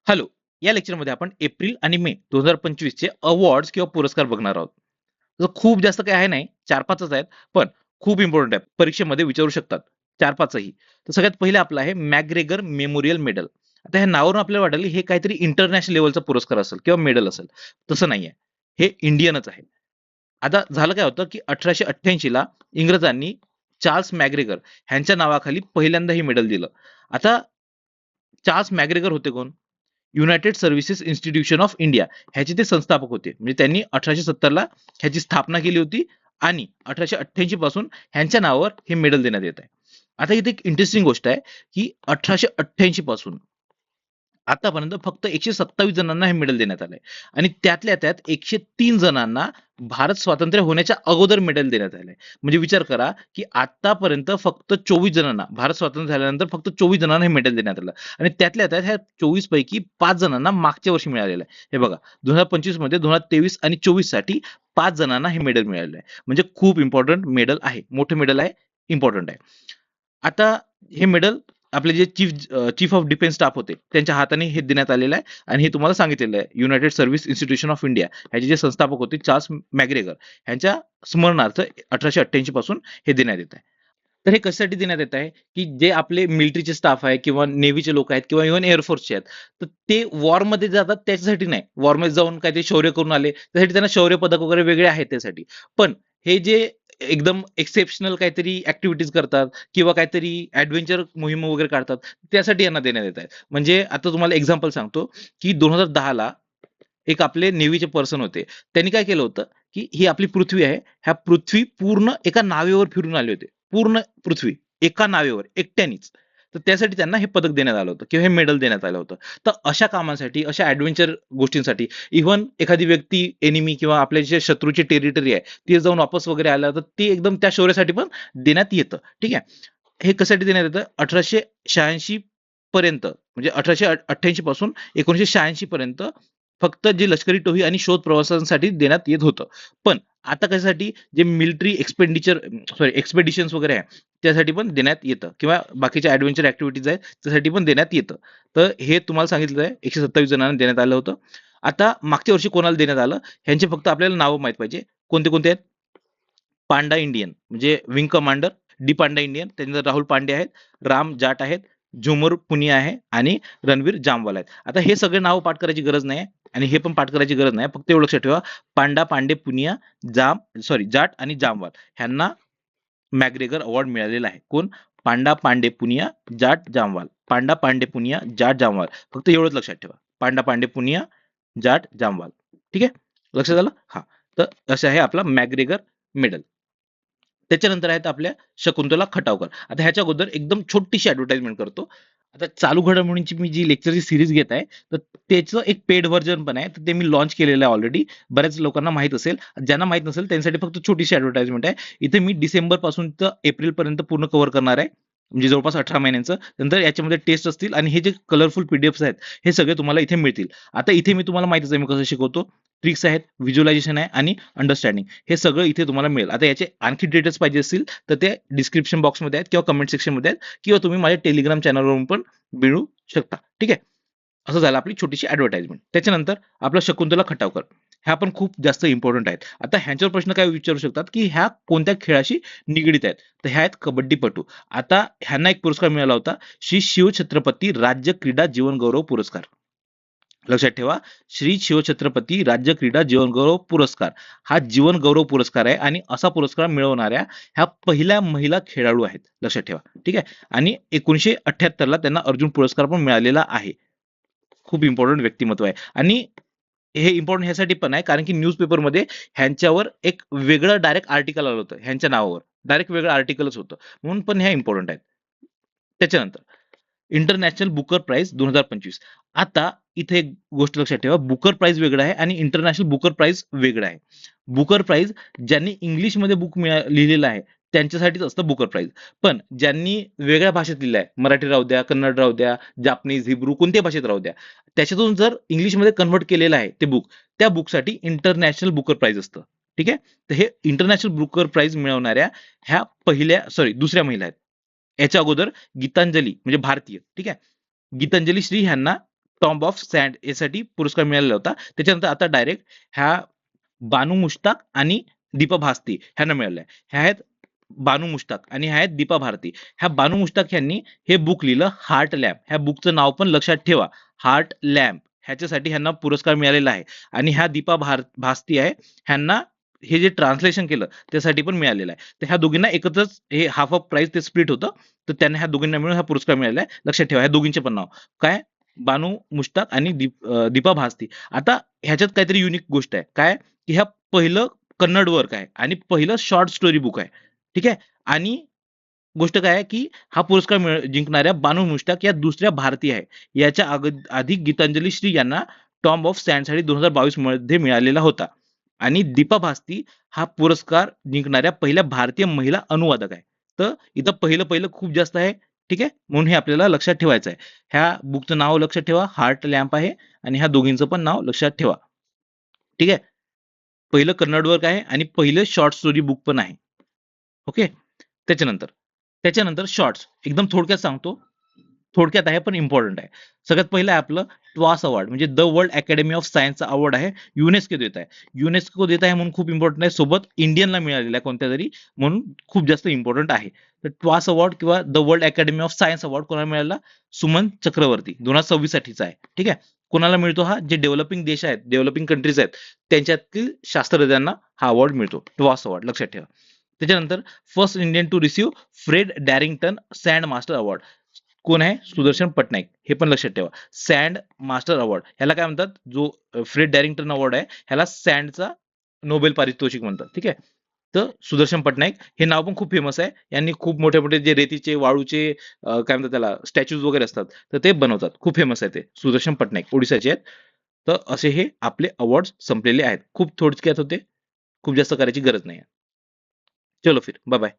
Hello. या लेक्चरमध्ये आपण एप्रिल आणि मे 2025 चे अवॉर्ड्स किंवा पुरस्कार बघणार आहोत. तर खूप जास्त काही आहे नाही, 4-5च आहेत, पण खूप इम्पोर्टंट आहे. परीक्षेमध्ये विचारू शकतात 4-5ही. तर सगळ्यात पहिलं आपलं आहे मॅग्रेगर मेमोरियल मेडल. आता ह्या नावावरून आपल्याला वाटेल हे काहीतरी इंटरनॅशनल लेव्हलचा पुरस्कार असेल किंवा मेडल असेल. तसं नाहीये. हे इंडियनच आहे. आता झालं काय होतं, की 1888 ला इंग्रजांनी चार्ल्स मॅग्रेगर ह्यांच्या नावाखाली पहिल्यांदा हे मेडल दिलं. आता चार्ल्स मॅग्रेगर होते कोण? United services institution of India ह्याचे ते संस्थापक होते. म्हणजे त्यांनी 1870 ला ह्याची स्थापना केली होती आणि 1888 पासून ह्यांच्या नावावर हे मेडल देण्यात येत आहे. आता इथे एक इंटरेस्टिंग गोष्ट आहे, की 1888 पासून आतापर्यंत फक्त 127 जणांना हे मेडल देण्यात आलंय आणि त्यातल्या त्यात 103 जणांना भारत स्वातंत्र्य होण्याच्या अगोदर मेडल देण्यात आलंय. म्हणजे विचार करा, की आतापर्यंत फक्त 24 जणांना भारत स्वातंत्र्य झाल्यानंतर फक्त 24 जणांना हे मेडल देण्यात आलं आणि त्यातल्या त्यात ह्या 24 पैकी 5 जणांना मागच्या वर्षी मिळालेलं आहे. हे बघा 2025 मध्ये 2023 आणि 24 साठी 5 जणांना हे मेडल मिळालेलं आहे. म्हणजे खूप इम्पॉर्टंट मेडल आहे. मोठं मेडल आहे, इम्पॉर्टंट आहे. आता हे मेडल आपले जे चीफ ऑफ डिफेन्स स्टाफ होते त्यांच्या हाताने हे देण्यात आलेलं आहे आणि हे तुम्हाला सांगितलेलं आहे United service institution of India ह्याचे जे संस्थापक होते चार्ल्स मॅग्रेगर ह्यांच्या स्मरणार्थ 1888 पासून हे देण्यात येत आहे. तर हे कशासाठी देण्यात येत आहे, की जे आपले मिलिटरीचे स्टाफ आहे किंवा नेव्हीचे लोक आहेत किंवा इव्हन एअरफोर्सचे आहेत, तर ते वॉरमध्ये जातात त्याच्यासाठी नाही. वॉरमध्ये जाऊन काहीतरी शौर्य करून आले, त्यासाठी त्यांना शौर्य पदक वगैरे वेगळे आहेत त्यासाठी. पण हे जे एकदम एक्सेप्शनल काहीतरी ऍक्टिव्हिटीज करतात किंवा काहीतरी ऍडव्हेंचर मोहीम वगैरे काढतात, त्यासाठी यांना देण्यात येत आहे. म्हणजे आता तुम्हाला एक्झाम्पल सांगतो, की 2010 ला एक आपले नेव्हीचे पर्सन होते. त्यांनी काय केलं होतं, की ही आपली पृथ्वी आहे. ह्या पृथ्वी पूर्ण एका नावेवर फिरून आले होते. पूर्ण पृथ्वी एका नावेवर एकट्यानेच. तर त्यासाठी त्यांना हे पदक देण्यात आलं होतं किंवा हे मेडल देण्यात आलं होतं. तर अशा कामांसाठी, अशा ॲडव्हेंचर गोष्टींसाठी इव्हन एखादी व्यक्ती एनिमी किंवा आपल्या जे शत्रूची टेरिटरी आहे, ती जाऊन वापस वगैरे आलं, तर ते एकदम त्या शौर्यासाठी पण देण्यात येतं. ठीक आहे. हे कशासाठी देण्यात येतं? 1886 पर्यंत म्हणजे 1888 पासून 1986 पर्यंत फक्त जे लष्करी टोळी आणि शोध प्रवासांसाठी देण्यात येत होतं. पण आता कशासाठी जे मिलिटरी एक्सपेडिशन्स वगैरे आहे त्यासाठी पण देण्यात येतं किंवा बाकीच्या ऍडव्हेंचर ऍक्टिव्हिटीज आहेत त्यासाठी पण देण्यात येतं. तर हे तुम्हाला सांगितलं आहे 127 जणांना देण्यात आलं होतं. आता मागच्या वर्षी कोणाला देण्यात आलं ह्यांचे फक्त आपल्याला नावं माहित पाहिजे. कोणते कोणते आहेत? पांडा इंडियन म्हणजे wing commander D Panda Indian, त्यानंतर राहुल पांडे आहेत, राम जाट आहेत, झुमर पुनिया आहे आणि रणवीर जामवाल आहेत. आता हे सगळे नाव पाठ करायची गरज नाही आणि हे पण पाठ करायची गरज नाही. फक्त एवढं लक्षात ठेवा, पांडा, पांडे, पुनिया, जाट आणि जामवाल ह्यांना मॅग्रेगर अवॉर्ड मिळालेला आहे. कोण? पांडा, पांडे, पुनिया, जाट, जामवाल. पांडा, पांडे, पुनिया, जाट, जामवाल. फक्त एवढंच लक्षात ठेवा. पांडा, पांडे, पुनिया, जाट, जामवाल. ठीक आहे? लक्षात आलं? हां. तर असं आहे आपला मॅग्रेगर मेडल. त्याच्यानंतर आहेत आपल्या शकुंतला खटावकर. आता ह्याच्या अगोदर एकदम छोटीशी ॲडव्हर्टाइजमेंट करतो. आता चालू घडामोडींची मी जी लेक्चरची सीरीज घेत आहे, तर त्याचं एक पेड व्हर्जन पण आहे. तर ते मी लॉन्च केलेलं आहे ऑलरेडी. बऱ्याच लोकांना माहीत असेल. ज्यांना माहीत नसेल त्यांच्यासाठी फक्त छोटीशी ॲडव्हर्टाइजमेंट आहे. इथे मी डिसेंबरपासून तर एप्रिलपर्यंत पूर्ण कव्हर करणार आहे. म्हणजे जवळपास 18 महिन्यांचं. नंतर याच्यामध्ये टेस्ट असतील आणि हे जे कलरफुल पीडीएफ्स आहेत, हे सगळे तुम्हाला इथे मिळतील. आता इथे मी तुम्हाला माहितीच आहे मी कसं शिकवतो. ट्रिक्स आहेत, व्हिज्युअलायझेशन आहे आणि अंडरस्टँडिंग हे सगळं इथे तुम्हाला मिळेल. आता याचे आणखी डिटेल्स पाहिजे असतील तर ते डिस्क्रिप्शन बॉक्समध्ये आहेत किंवा कमेंट सेक्शनमध्ये आहेत किंवा तुम्ही माझ्या टेलिग्राम चॅनलवरून पण मिळवू शकता. ठीक आहे. असं झालं आपली छोटीशी ॲडव्हर्टाइजमेंट. त्याच्यानंतर आपला शकुंतला खटावकर ह्या पण खूप जास्त इम्पॉर्टंट आहेत. आता ह्यांच्यावर प्रश्न काय विचारू शकतात, की ह्या कोणत्या खेळाशी निगडीत आहेत? तर ह्या आहेत कबड्डीपटू. आता ह्यांना एक पुरस्कार मिळाला होता, श्री शिवछत्रपती राज्य क्रीडा जीवन गौरव पुरस्कार. लक्षात ठेवा, श्री शिवछत्रपती राज्य क्रीडा जीवन गौरव पुरस्कार हा जीवन गौरव पुरस्कार आहे आणि असा पुरस्कार मिळवणाऱ्या ह्या पहिल्या महिला खेळाडू आहेत. लक्षात ठेवा. ठीक आहे. आणि 1978 ला त्यांना अर्जुन पुरस्कार पण मिळालेला आहे. खूप इम्पॉर्टंट व्यक्तिमत्व आहे आणि हे इम्पॉर्टंट ह्यासाठी पण आहे कारण की न्यूजपेपरमध्ये ह्यांच्यावर एक वेगळं डायरेक्ट आर्टिकल आलं होतं ह्यांच्या नावावर. डायरेक्ट वेगळं आर्टिकलच होतं. म्हणून पण ह्या इम्पॉर्टंट आहेत. त्याच्यानंतर इंटरनॅशनल बुकर प्राइज 2025. आता इथे एक गोष्ट लक्षात ठेवा, बुकर प्राइज वेगळं आहे आणि इंटरनॅशनल बुकर प्राइज वेगळं आहे. बुकर प्राइज ज्यांनी इंग्लिशमध्ये बुक लिहिलेलं आहे त्यांच्यासाठीच असतं बुकर प्राइज. पण ज्यांनी वेगळ्या भाषेत लिहिलं आहे, मराठी राहू द्या, कन्नड राहू द्या, जापनीज, हिब्रू कोणत्याही भाषेत राहू द्या, त्याच्यातून जर इंग्लिशमध्ये कन्व्हर्ट केलेलं आहे ते बुक, त्या बुकसाठी इंटरनॅशनल बुकर प्राइज असतं. ठीक आहे. तर हे इंटरनॅशनल बुकर प्राइज मिळवणाऱ्या ह्या दुसऱ्या महिला आहेत. याच्या अगोदर गीतांजली म्हणजे भारतीय. ठीक आहे. गीतांजली श्री ह्यांना टॉम्ब ऑफ सँड यासाठी पुरस्कार मिळालेला होता. त्याच्यानंतर आता डायरेक्ट ह्या बानू मुश्ताक आणि दीपा भारती ह्यांना मिळालंय. ह्या आहेत बानू मुश्ताक आणि ह्या आहेत दीपा भारती. ह्या बानू मुश्ताक यांनी हे बुक लिहिलं हार्ट लॅम्प. ह्या बुकचं नाव पण लक्षात ठेवा, हार्ट लॅम्प. ह्याच्यासाठी ह्यांना पुरस्कार मिळालेला आहे. आणि ह्या दीपा भारती आहे, ह्यांना हे जे ट्रान्सलेशन केलं त्यासाठी पण मिळालेलं आहे. तर ह्या दोघींना एकत्रच हे हाफ ऑफ प्राइज ते स्प्लिट होतं, तर त्यांना ह्या दोघींना मिळून हा पुरस्कार मिळालेला आहे. लक्षात ठेवा ह्या दोघींचे पण नाव काय, बानू मुश्ताक आणि दीपा भारती. आता ह्याच्यात काहीतरी युनिक गोष्ट आहे काय, की ह्या पहिलं कन्नड वर्क आहे आणि पहिलं शॉर्ट स्टोरी बुक आहे. ठीक आहे. आणि गोष्ट काय आहे, की हा पुरस्कार जिंकणाऱ्या बानू मुश्ताक या दुसऱ्या भारतीय आहे. याच्या आधी गीतांजली श्री यांना टॉम्ब ऑफ सँडसाठी 2022 मध्ये मिळालेला होता. आणि दीपा भारती हा पुरस्कार जिंकणाऱ्या पहिल्या भारतीय महिला अनुवादक आहे. तर इथं पहिलं पहिलं खूप जास्त आहे. ठीक आहे. म्हणून हे आपल्याला लक्षात ठेवायचं आहे. ह्या बुकचं नाव लक्षात ठेवा, हार्ट लॅम्प आहे. आणि ह्या दोघींचं पण नाव लक्षात ठेवा. ठीक आहे. पहिलं कन्नड वर्क आहे आणि पहिलं शॉर्ट स्टोरी बुक पण आहे. ओके. त्याच्यानंतर त्याच्यानंतर शॉर्ट्स एकदम थोडक्यात सांगतो. थोडक्यात आहे पण इम्पॉर्टंट आहे. सगळ्यात पहिलं आहे आपलं ट्वास अवॉर्ड, म्हणजे द वर्ल्ड अकॅडमी ऑफ सायन्सचा अवॉर्ड आहे. युनेस्को देत आहे. युनेस्को देत आहे म्हणून खूप इम्पॉर्टंट आहे. सोबत इंडियनला मिळालेला आहे कोणत्या तरी, म्हणून खूप जास्त इम्पॉर्टंट आहे. तर ट्वास अवॉर्ड किंवा the world academy of science award कोणाला मिळाला, सुमन चक्रवर्ती 2026 साठीचा आहे. ठीक आहे. कोणाला मिळतो हा, जे डेव्हलपिंग देश आहेत, डेव्हलपिंग कंट्रीज आहेत त्यांच्यातील शास्त्रज्ञांना हा अवॉर्ड मिळतो, ट्वास अवॉर्ड लक्षात ठेवा. त्याच्यानंतर first Indian to receive Fred Darrington sand master award कोण आहे, सुदर्शन पटनाईक. हे पण लक्षात ठेवा. सँड मास्टर अवॉर्ड ह्याला काय म्हणतात, जो फ्रेड डॅरिंग्टन अवॉर्ड आहे ह्याला सँडचा नोबेल पारितोषिक म्हणतात. ठीक आहे. तर सुदर्शन पटनाईक हे नाव पण खूप फेमस आहे. यांनी खूप मोठे मोठे जे रेतीचे वाळूचे काय म्हणतात त्याला स्टॅच्यूज वगैरे असतात तर ते बनवतात. खूप फेमस आहे ते सुदर्शन पटनाईक, ओडिसाचे आहेत. तर असे हे आपले अवॉर्ड संपलेले आहेत. खूप थोडक्यात होते, खूप जास्त करायची गरज नाही. चलो फिर बाय बाय.